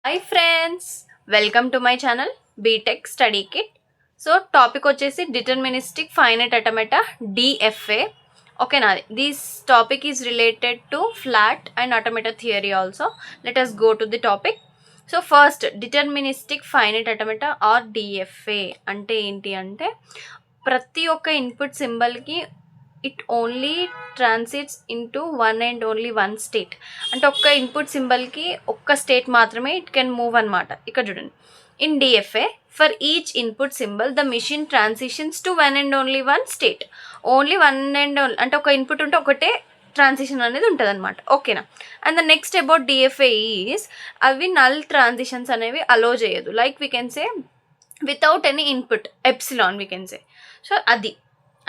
Hi friends, welcome to my channel BTech study kit. So topic వచ్చేసి deterministic finite automata DFA. ఓకేనా, this topic is related to FLAT and automata theory also. Let us go to the topic. So first, deterministic finite automata or DFA అంటే ఏంటి అంటే, ప్రతి ఒక్క input సింబల్కి it only transits into one and only one state. అంటే ఒక్క input సింబల్కి ఒక్క state మాత్రమే ఇట్ కెన్ మూవ్ అనమాట. ఇక్కడ చూడండి, in DFA for each input symbol the machine transitions to one and only one state. Only one and only అంటే ఒక input ఉంటే ఒకటే ట్రాన్సిషన్ అనేది ఉంటుంది అనమాట. ఓకేనా. And the next about DFA is, అవి నల్ ట్రాన్సిషన్స్ అనేవి అలో చేయదు. Like we can say without any input epsilon we can say. So అది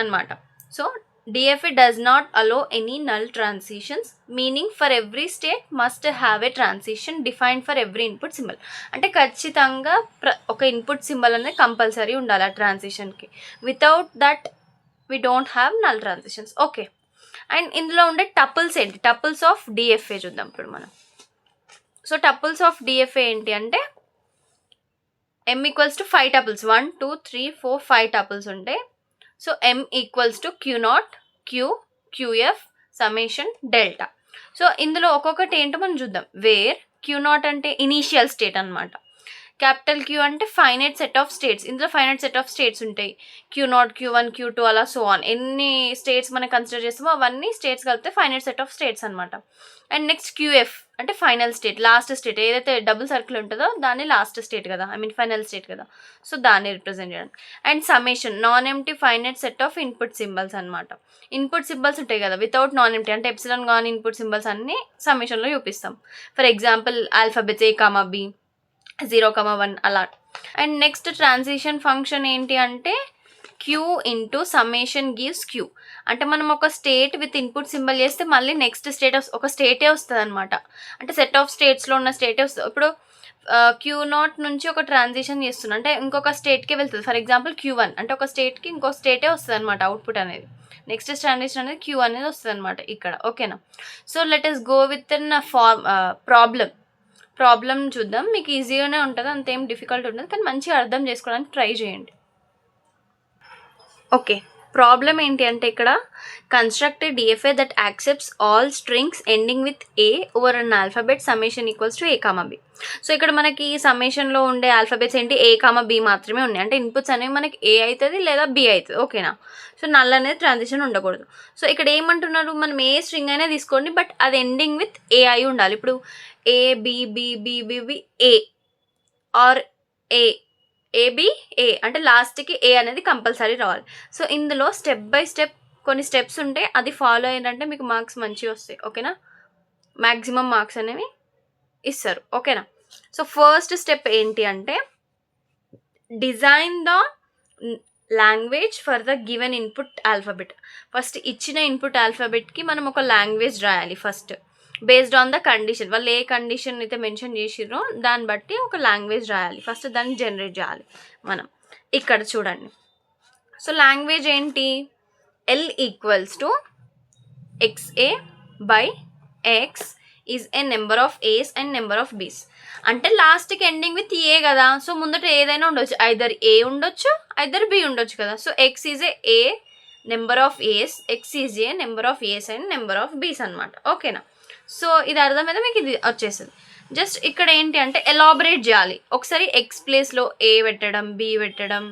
అనమాట. So DFA does not allow any null transitions, meaning for every state must have a transition defined for every input symbol. అంటే ఖచ్చితంగా ఒక input symbol అనేది compulsory ఉండాలి ఆ ట్రాన్సిషన్కి. Without that we don't have null transitions. Okay. And ఇందులో ఉండే tuples ఏంటి, టపుల్స్ ఆఫ్ డిఎఫ్ఏ చూద్దాం ఇప్పుడు మనం. సో టపుల్స్ ఆఫ్ డిఎఫ్ఏ ఏంటి అంటే, m equals to 5 tuples, 1 2 3 4 5 tuples ఉంటాయి. So m equals to Q0, Q, QF, summation delta. So ఇందులో ఒక్కొక్కటి ఏంటో మనం చూద్దాం. వేర్ Q0 అంటే ఇనీషియల్ స్టేట్ అనమాట. క్యాపిటల్ Q అంటే ఫైనైట్ సెట్ ఆఫ్ స్టేట్స్. ఇందులో ఫైనైట్ సెట్ ఆఫ్ స్టేట్స్ ఉంటాయి. Q0, Q1, Q2 అలా సో ఆన్. ఎన్ని స్టేట్స్ మనం కన్సిడర్ చేస్తామో అవన్నీ స్టేట్స్ కలిపితే ఫైనైట్ సెట్ ఆఫ్ స్టేట్స్ అనమాట. అండ్ నెక్స్ట్ QF అంటే ఫైనల్ స్టేట్, లాస్ట్ స్టేట్. ఏదైతే డబుల్ సర్కిల్ ఉంటుందో దాన్ని లాస్ట్ స్టేట్ కదా, ఐ మీన్ ఫైనల్ స్టేట్ కదా. సో దాన్ని రిప్రజెంట్ చేయడం. And summation non empty finite set of input symbols అనమాట. ఇన్పుట్ సింబల్స్ ఉంటాయి కదా వితౌట్ నాన్ ఎంటీ, అంటే ఎప్సిలాన్ కానీ ఇన్పుట్ సింబల్స్ అన్ని సమ్మేషన్లో చూపిస్తాం. For example alphabets A, B, 0, 1 అలా. అండ్ నెక్స్ట్ ట్రాన్సిషన్ ఫంక్షన్ ఏంటి అంటే, Q into summation gives Q. అంటే మనం ఒక స్టేట్ విత్ ఇన్పుట్ సింబల్ చేస్తే మళ్ళీ నెక్స్ట్ స్టేట్ ఒక స్టేటే వస్తుంది అనమాట. అంటే సెట్ ఆఫ్ స్టేట్స్లో ఉన్న స్టేటే వస్తుంది. ఇప్పుడు Q0 నుంచి ఒక ట్రాన్సిషన్ చేస్తున్నా అంటే ఇంకొక స్టేట్కే వెళ్తుంది. ఫర్ ఎగ్జాంపుల్ Q1 అంటే ఒక స్టేట్కి ఇంకో స్టేటే వస్తుంది అనమాట అవుట్పుట్ అనేది. నెక్స్ట్ ట్రాన్సిషన్ అనేది Q అనేది వస్తుంది అనమాట ఇక్కడ. ఓకేనా. So let us go with in problem చూద్దాం. మీకు ఈజీగానే ఉంటుంది, అంతేం డిఫికల్ట్ ఉంటుంది, కానీ మంచిగా అర్థం చేసుకోవడానికి ట్రై చేయండి. ఓకే, ప్రాబ్లం ఏంటి అంటే, ఇక్కడ construct DFA that accepts all strings ending with A over an alphabet summation equals to A, B. So ఇక్కడ మనకి సమ్మేషన్లో ఉండే ఆల్ఫాబెట్స్ ఏంటి, A, B మాత్రమే ఉన్నాయి. అంటే ఇన్పుట్స్ అనేవి మనకి ఏ అవుతుంది లేదా B అవుతుంది. ఓకేనా. సో నల్ అనేది ట్రాన్సిషన్ ఉండకూడదు. సో ఇక్కడ ఏమంటున్నారు, మనం ఏ స్ట్రింగ్ అయినా తీసుకోండి, బట్ అది ఎండింగ్ విత్ ఏ అయి ఉండాలి. ఇప్పుడు A, B, B, B, B, B, A or AB A అంటే లాస్ట్కి ఏ అనేది కంపల్సరీ రావాలి. సో ఇందులో స్టెప్ బై స్టెప్ కొన్ని స్టెప్స్ ఉంటాయి, అది ఫాలో అయ్యిందంటే మీకు మార్క్స్ మంచిగా వస్తాయి. ఓకేనా, మ్యాక్సిమం మార్క్స్ అనేవి ఇస్తారు. ఓకేనా. సో ఫస్ట్ స్టెప్ ఏంటి అంటే, design the language for the given input alphabet. First ఇచ్చిన ఇన్పుట్ ఆల్ఫాబెట్కి మనం ఒక లాంగ్వేజ్ రాయాలి first, based on the condition. వాళ్ళు ఏ కండిషన్ అయితే మెన్షన్ చేసిర్రో దాన్ని బట్టి ఒక లాంగ్వేజ్ రాయాలి. ఫస్ట్ దాన్ని జనరేట్ చేయాలి మనం. ఇక్కడ చూడండి. సో లాంగ్వేజ్ ఏంటి, L equals to XA by X is a number of A's and number of B's. అంటే లాస్ట్కి ఎండింగ్ విత్ ఏ కదా, సో ముందట ఏదైనా ఉండొచ్చు, ఐదర్ A ఉండొచ్చు ఐదర్ B ఉండొచ్చు కదా. So X is a number of A's, X is a number of A's and number of B's అనమాట. ఓకేనా. సో ఇది అర్థమైతే మీకు ఇది వచ్చేస్తుంది. జస్ట్ ఇక్కడ ఏంటి అంటే ఎలాబరేట్ చేయాలి. ఒకసారి ఎక్స్ ప్లేస్లో ఏ పెట్టడం, బి పెట్టడం,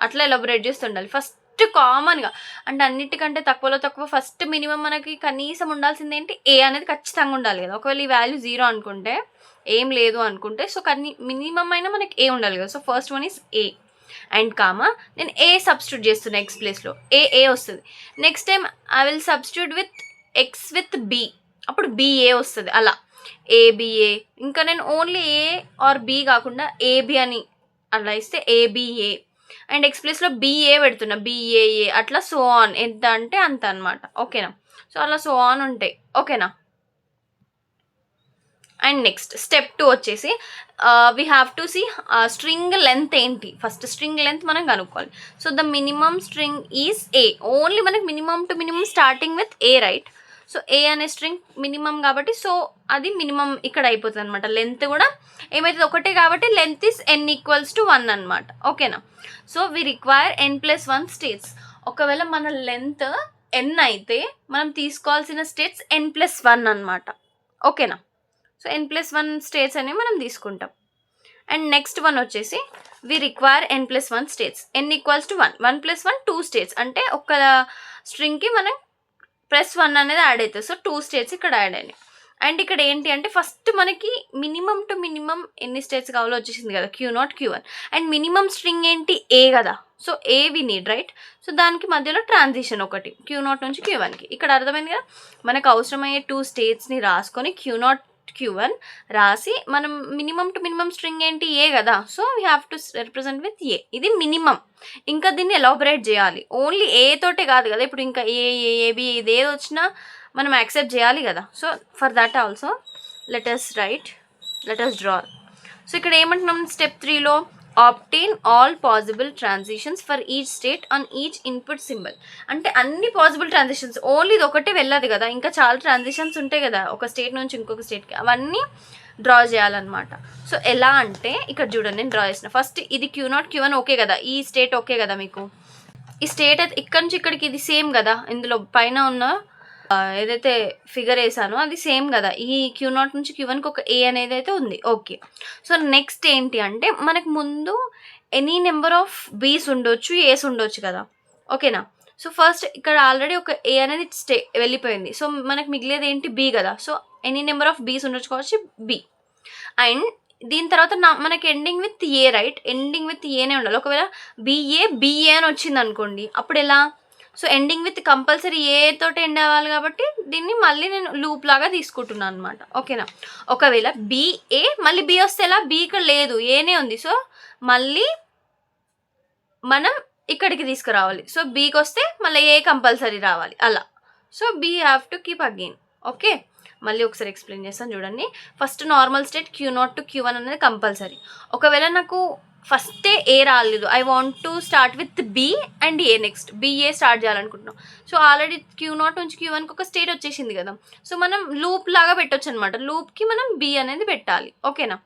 అట్లా ఎలాబరేట్ చేస్తుండాలి. ఫస్ట్ కామన్గా అంటే అన్నిటికంటే తక్కువలో తక్కువ ఫస్ట్ మినిమం మనకి కనీసం ఉండాల్సింది ఏంటి, ఏ అనేది ఖచ్చితంగా ఉండాలి కదా. ఒకవేళ ఈ వాల్యూ 0 అనుకుంటే, ఏం లేదు అనుకుంటే, సో మినిమం అయినా మనకి ఏ ఉండాలి కదా. So first one is A and comma, నేను ఏ సబ్స్టిట్యూట్ చేస్తున్నా ఎక్స్ ప్లేస్లో, ఏ వస్తుంది. Next time I will substitute with X with B, అప్పుడు బిఏ వస్తుంది. అలా ఏబిఏ. ఇంకా నేను ఓన్లీ ఏ ఆర్ బి కాకుండా ఏబి అని అలా ఇస్తే ఏబిఏ, అండ్ ఎక్స్ ప్లేస్లో బిఏ పెడుతున్నా, బిఏఏ, అట్లా సో ఆన్. ఎంత అంటే అంత అనమాట. ఓకేనా. సో అలా సో ఆన్ ఉంటాయి. ఓకేనా. అండ్ నెక్స్ట్ స్టెప్ 2 వచ్చేసి we have to see string length ఏంటి. ఫస్ట్ స్ట్రింగ్ లెంత్ మనం కనుక్కోవాలి. So the minimum string is A. Only మనకి minimum to minimum starting with A, right. So A అనే string minimum కాబట్టి so అది minimum ఇక్కడ అయిపోతుంది అనమాట. లెంత్ కూడా ఏమైతుంది ఒకటే కాబట్టి లెంత్ ఇస్ n=1 అనమాట. ఓకేనా. So we require n+1 states. ఒకవేళ మన లెంత్ n అయితే మనం తీసుకోవాల్సిన స్టేట్స్ n+1 అనమాట. ఓకేనా. సో n+1 స్టేట్స్ అనేవి మనం తీసుకుంటాం. అండ్ నెక్స్ట్ వన్ వచ్చేసి వి require n+1 states. n=1 1+1 2 states అంటే ఒక స్ట్రింగ్కి మనం +1 అనేది యాడ్ అవుతుంది. సో 2 స్టేట్స్ ఇక్కడ యాడ్ అయినాయి. అండ్ ఇక్కడ ఏంటి అంటే ఫస్ట్ మనకి మినిమం టు మినిమం ఎన్ని స్టేట్స్ కావాలో వచ్చేసింది కదా, Q0 Q1. And minimum string ఏంటి ఏ కదా, so A we need right. So దానికి మధ్యలో ట్రాన్సిషన్ ఒకటి Q0 నుంచి Q1కి. ఇక్కడ అర్థమైంది కదా, మనకు అవసరమయ్యే 2 స్టేట్స్ని రాసుకొని Q0 Q1 రాసి మనం మినిమం టు మినిమం స్ట్రింగ్ ఏంటి ఏ కదా, so we have to represent with a. ఇది మినిమం. ఇంకా దీన్ని ఎలాబరేట్ చేయాలి. ఓన్లీ ఏ తోటే కాదు కదా, ఇప్పుడు ఇంకా ఏబి ఇది ఏది వచ్చినా మనం యాక్సెప్ట్ చేయాలి కదా. So for that also let us draw. So ఇక్కడ ఏమంటున్నాం స్టెప్ 3లో obtain all possible transitions for each state on each input symbol. అంటే అన్ని పాసిబుల్ ట్రాన్సిషన్స్, ఓన్లీ ఇది ఒకటే వెళ్ళదు కదా, ఇంకా చాలా ట్రాన్సిషన్స్ ఉంటాయి కదా ఒక స్టేట్ నుంచి ఇంకొక స్టేట్కి, అవన్నీ డ్రా చేయాలన్నమాట. సో ఎలా అంటే ఇక్కడ చూడండి నేను డ్రా చేసిన. ఫస్ట్ ఇది Q0 Q1 ఓకే కదా, ఈ స్టేట్ ఓకే కదా మీకు. ఈ స్టేట్ అయితే ఇక్కడ నుంచి ఇక్కడికి ఇది సేమ్ కదా, ఇందులో పైన ఉన్న ఏదైతే ఫిగర్ వేసానో అది సేమ్ కదా. ఈ Q0 నుంచి Q1కి ఒక ఏ అనేది అయితే ఉంది. ఓకే. సో నెక్స్ట్ ఏంటి అంటే మనకు ముందు ఎనీ నెంబర్ ఆఫ్ బీస్ ఉండొచ్చు, ఏస్ ఉండొచ్చు కదా. ఓకేనా. సో ఫస్ట్ ఇక్కడ ఆల్రెడీ ఒక ఏ అనేది వెళ్ళిపోయింది. సో మనకు మిగిలేది ఏంటి బి కదా. So any number of bees ఉండొచ్చు కాబట్టి బి. అండ్ దీని తర్వాత మనకి ending with A right, ending with ఏనే ఉండాలి. ఒకవేళ బిఏ అని వచ్చింది అనుకోండి, అప్పుడు ఎలా. So ending with compulsory A తోటి ఎండ్ అవ్వాలి కాబట్టి దీన్ని మళ్ళీ నేను లూప్ లాగా తీసుకుంటున్నాను అనమాట. ఓకేనా. ఒకవేళ బిఏ మళ్ళీ బి వస్తే ఎలా, బి ఇక్కడ లేదు ఏనే ఉంది, సో మళ్ళీ మనం ఇక్కడికి తీసుకురావాలి. సో బీకి వస్తే మళ్ళీ ఏ కంపల్సరీ రావాలి అలా. So B have to keep again. Okay. మళ్ళీ ఒకసారి ఎక్స్ప్లెయిన్ చేస్తాను చూడండి. First normal state Q0 to Q1 అనేది కంపల్సరీ. ఒకవేళ నాకు ఫస్టే ఏ రాలేదు, I want to start with B and A, next BA start చేయాలనుకుంటున్నాం. సో ఆల్రెడీ Q0 నుంచి Q1కి ఒక స్టేట్ వచ్చేసింది కదా, సో మనం లూప్ లాగా పెట్టొచ్చు అనమాట. లూప్కి మనం బి అనేది పెట్టాలి. ఓకేనా.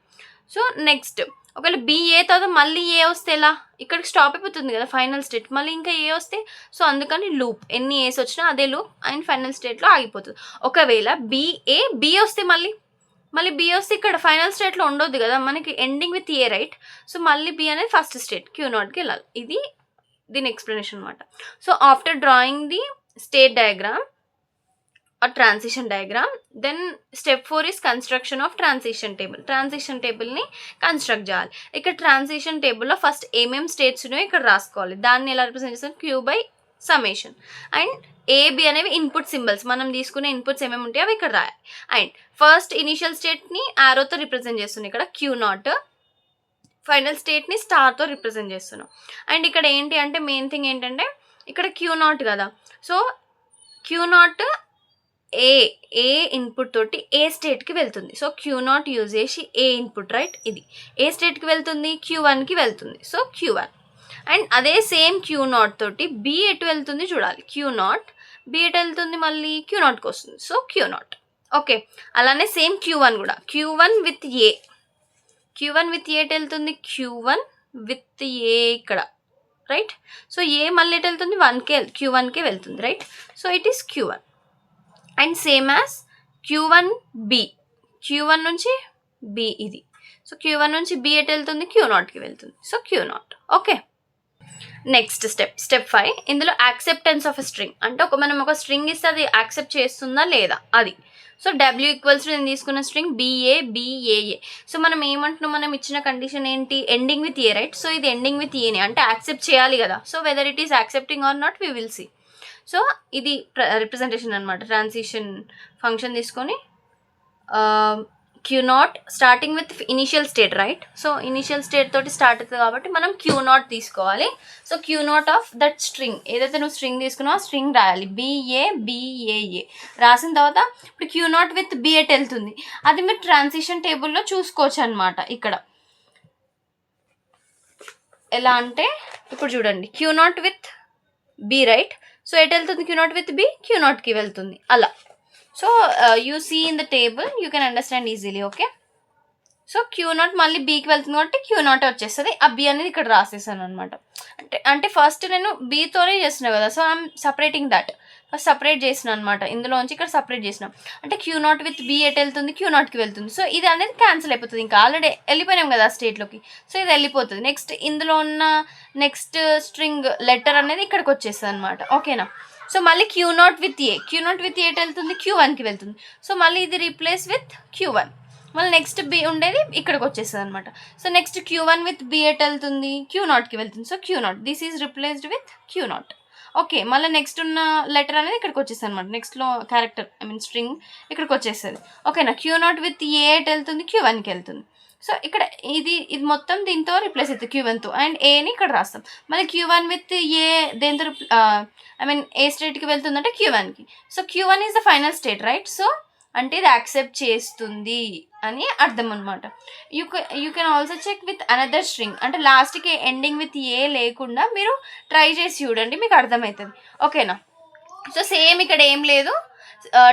సో నెక్స్ట్ ఒకవేళ బిఏ తర్వాత మళ్ళీ ఏ వస్తే ఎలా, ఇక్కడికి స్టాప్ అయిపోతుంది కదా ఫైనల్ స్టేట్, మళ్ళీ ఇంకా ఏ వస్తే, సో అందుకని లూప్ ఎన్ని ఏస్ వచ్చినా అదే లూప్ అండ్ ఫైనల్ స్టేట్లో ఆగిపోతుంది. ఒకవేళ బి వస్తే మళ్ళీ బి వస్తే ఇక్కడ ఫైనల్ స్టేట్లో ఉండొద్దు కదా, మనకి ending with A right. So మళ్ళీ బి అనేది ఫస్ట్ స్టేట్ Q0కి వెళ్ళాలి. ఇది దీని ఎక్స్ప్లెనేషన్ అనమాట. So after drawing the state diagram or transition diagram, then step 4 is construction of transition table. Transition టేబుల్ని కన్స్ట్రక్ట్ చేయాలి. ఇక్కడ ట్రాన్సిషన్ టేబుల్లో ఫస్ట్ ఏమేమి స్టేట్స్ ఉన్నాయో ఇక్కడ రాసుకోవాలి. దాన్ని ఎలా రిప్రజెంట్ చేస్తాం, Q/సమేషన్. అండ్ ఏబి అనేవి ఇన్పుట్ సింబల్స్, మనం తీసుకునే ఇన్పుట్స్ ఏమేమి ఉంటాయో అవి ఇక్కడ రాయాలి. అండ్ ఫస్ట్ ఇనిషియల్ స్టేట్ని ఆరోతో రిప్రజెంట్ చేస్తున్నాం ఇక్కడ Q0, ఫైనల్ స్టేట్ని స్టార్తో రిప్రజెంట్ చేస్తున్నాం. అండ్ ఇక్కడ ఏంటి అంటే మెయిన్ థింగ్ ఏంటంటే ఇక్కడ Q0 కదా, సో Q0 ఏ ఇన్పుట్ తోటి ఏ స్టేట్కి వెళ్తుంది. సో Q0 యూజ్ చేసి ఏ ఇన్పుట్ రైట్, ఇది ఏ స్టేట్కి వెళ్తుంది, Q1కి వెళ్తుంది. So Q1. అండ్ అదే సేమ్ Q0 తోటి బి ఎటు వెళ్తుంది చూడాలి. Q0 బి ఎటు వెళ్తుంది, మళ్ళీ Q0కి వస్తుంది. So Q0. ఓకే. అలానే సేమ్ Q1 కూడా, Q1 విత్ ఏ ఎటు వెళ్తుంది, Q1 విత్ ఏ ఇక్కడ రైట్. సో ఏ మళ్ళీ ఎటు వెళ్తుంది, Q1కే వెళ్తుంది right. So it is Q1. And same as Q1 నుంచి బి ఇది. సో Q1 నుంచి బి ఎటు వెళ్తుంది, Q0కి వెళ్తుంది. So Q0. Okay. Next step 5, ఇందులో యాక్సెప్టెన్స్ ఆఫ్ ఎ స్ట్రింగ్. అంటే మనం ఒక స్ట్రింగ్ ఇస్తే అది యాక్సెప్ట్ చేస్తుందా లేదా అది. సో W = నేను తీసుకున్న స్ట్రింగ్ BABAA. సో మనం ఏమంటున్నాం, మనం ఇచ్చిన కండిషన్ ఏంటి, ending with A right. So ఇది ఎండింగ్ విత్ ఏనే అంటే యాక్సెప్ట్ చేయాలి కదా. So whether it is accepting or not we will see. So ఇది రిప్రజెంటేషన్ అనమాట. ట్రాన్సిషన్ ఫంక్షన్ తీసుకొని Q0 starting with initial state right. So initial state తోటి start అవుతుంది కాబట్టి మనం Q0 తీసుకోవాలి. So Q0 of that string, ఏదైతే నువ్వు స్ట్రింగ్ తీసుకున్నావు ఆ స్ట్రింగ్ రాయాలి. BABAA రాసిన తర్వాత ఇప్పుడు Q0 విత్ బి ఎట్ వెళ్తుంది, అది మీరు ట్రాన్సిషన్ టేబుల్లో చూసుకోవచ్చు అనమాట. ఇక్కడ ఎలా అంటే ఇప్పుడు చూడండి, Q0 with B right. So ఎటు వెళ్తుంది, Q0 విత్ బి Q0కి వెళ్తుంది అలా. So you see in the table you can understand easily. Okay, so Q0 మళ్ళీ బీకి వెళ్తుంది కాబట్టి Q0 వచ్చేస్తుంది. ఆ బి అనేది ఇక్కడ రాసేసాను అనమాట. అంటే ఫస్ట్ నేను బీతోనే చేస్తున్నా కదా, so I'm separating that. First separate చేసిన అనమాట, ఇందులోంచి ఇక్కడ సపరేట్ చేసిన. అంటే Q0 విత్ బి ఎట్ వెళ్తుంది, Q0కి వెళ్తుంది. సో ఇది అనేది క్యాన్సిల్ అయిపోతుంది, ఇంకా ఆల్రెడీ వెళ్ళిపోయినాం కదా స్టేట్లోకి, సో ఇది వెళ్ళిపోతుంది. నెక్స్ట్ ఇందులో ఉన్న నెక్స్ట్ స్ట్రింగ్ లెటర్ అనేది ఇక్కడికి వచ్చేస్తుంది అనమాట. ఓకేనా, సో మళ్ళీ Q0 విత్ ఏ ఎట్ వెళ్తుంది, Q1కి వెళ్తుంది. సో మళ్ళీ ఇది రీప్లేస్ విత్ Q1. మళ్ళీ నెక్స్ట్ బి ఉండేది ఇక్కడికి వచ్చేస్తుంది అనమాట. So next Q1 with B at వెళ్తుంది, Q0కి వెళ్తుంది. So Q0 this is replaced with Q0. Okay, మళ్ళీ నెక్స్ట్ ఉన్న లెటర్ అనేది ఇక్కడికి వచ్చేస్తుంది అనమాట. నెక్స్ట్లో క్యారెక్టర్ స్ట్రింగ్ ఇక్కడికి వచ్చేస్తుంది. ఓకేనా, Q0 విత్ ఏ ఎట్ వెళ్తుంది, Q1కి వెళ్తుంది. సో ఇక్కడ ఇది మొత్తం దీంతో రిప్లేస్ అవుతుంది Q1తో, అండ్ ఏని ఇక్కడ రాస్తాం. మళ్ళీ Q1 విత్ ఏ దేంతో ఏ స్టేట్కి వెళ్తుందంటే Q1కి. So Q1 is the final state, right? So అంటే ఇది యాక్సెప్ట్ చేస్తుంది అని అర్థం అనమాట. You can also check with another string, అంటే లాస్ట్కి ఎండింగ్ విత్ ఏ లేకుండా మీరు ట్రై చేసి చూడండి, మీకు అర్థమవుతుంది. ఓకేనా, సో సేమ్ ఇక్కడ ఏం లేదు,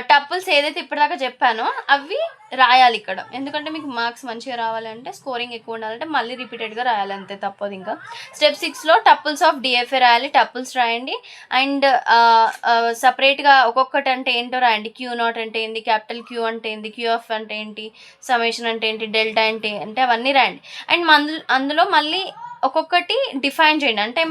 టపుల్స్ ఏదైతే ఇప్పటిదాకా చెప్పానో అవి రాయాలి ఇక్కడ. ఎందుకంటే మీకు మార్క్స్ మంచిగా రావాలంటే, స్కోరింగ్ ఎక్కువ ఉండాలంటే మళ్ళీ రిపీటెడ్గా రాయాలి, అంతే, తప్పదు. ఇంకా స్టెప్ 6లో టపుల్స్ ఆఫ్ డిఎఫ్ఏ రాయాలి, టపుల్స్ రాయండి. అండ్ సపరేట్గా ఒక్కొక్కటి అంటే ఏంటో రాయండి. Q0 అంటే ఏంటి, క్యాపిటల్ Q అంటే ఏంటి, QF అంటే ఏంటి, సಮೇషన్ అంటే ఏంటి, డెల్టా అంటే అవన్నీ రాయండి. అండ్ అందులో మళ్ళీ ఒక్కొక్కటి డిఫైన్ చేయండి. అంటే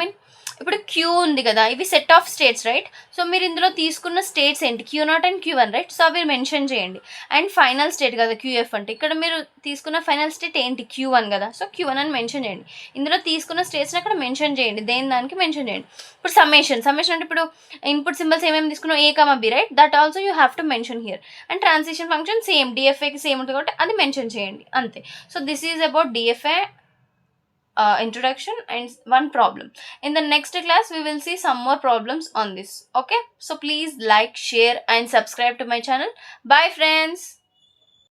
ఇప్పుడు Q ఉంది కదా, ఇవి set of states, right? So మీరు ఇందులో తీసుకున్న స్టేట్స్ ఏంటి, Q0 and Q1, right? So అవి మెన్షన్ చేయండి. అండ్ ఫైనల్ స్టేట్ కదా QF అంటే, ఇక్కడ మీరు తీసుకున్న ఫైనల్ స్టేట్ ఏంటి, Q1 కదా, సో Q1 అని మెన్షన్ చేయండి. ఇందులో తీసుకున్న స్టేట్స్ని అక్కడ మెన్షన్ చేయండి, దేని దానికి మెన్షన్ చేయండి. ఇప్పుడు సమ్మేషన్ అంటే ఇప్పుడు ఇన్పుట్ సింబల్స్ ఏమేమి తీసుకున్నాం, A, B, right? That also you have to mention here. And transition function same డిఎఫ్ఏకి సేమ్ ఉంటుంది కాబట్టి అది మెన్షన్ చేయండి, అంతే. So this is about DFA introduction and one problem. In the next class we will see some more problems on this. Okay, so please like, share and subscribe to my channel. Bye friends.